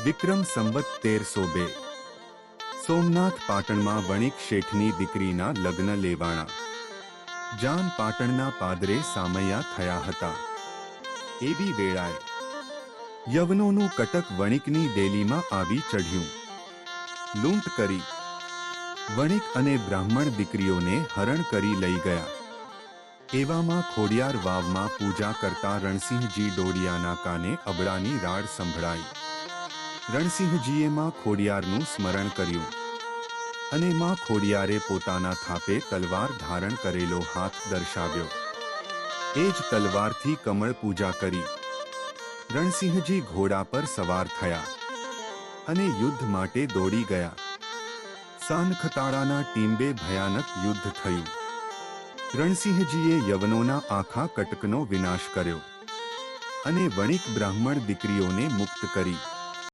વિક્રમ સંવત 1302 સોમનાથ પાટણમાં વણિક શેઠની દીકરીના લગ્ન લેવાણા। જાન પાટણના પાદરે સામૈયા થયા હતા। એવી વેળાએ યવનોનું કટક વણિકની ડેલીમાં આવી ચઢ્યું। લૂંટ કરી વણિક અને બ્રાહ્મણ દીકરીઓને હરણ કરી લઈ ગયા। એવામાં ખોડિયાર વાવમાં પૂજા કરતા રણસિંહજી ડોડિયાના કાને અબડાની રાડ સંભળાઈ। રણસિંહજીએ માં ખોડિયારનું સ્મરણ કર્યું અને માં ખોડિયારે પોતાના થાપે તલવાર ધારણ કરેલો હાથ દર્શાવ્યો। એ જ તલવારથી કમળ પૂજા કરી। રણસિંહજી ઘોડા પર સવાર થયા અને યુદ્ધ માટે દોડી ગયા। સાનખતાળાના ટીંબે ભયાનક યુદ્ધ થયું। રણસિંહજીએ યવનોના આખા કટકનો વિનાશ કર્યો અને વણિક બ્રાહ્મણ દીકરીઓને મુક્ત કરી।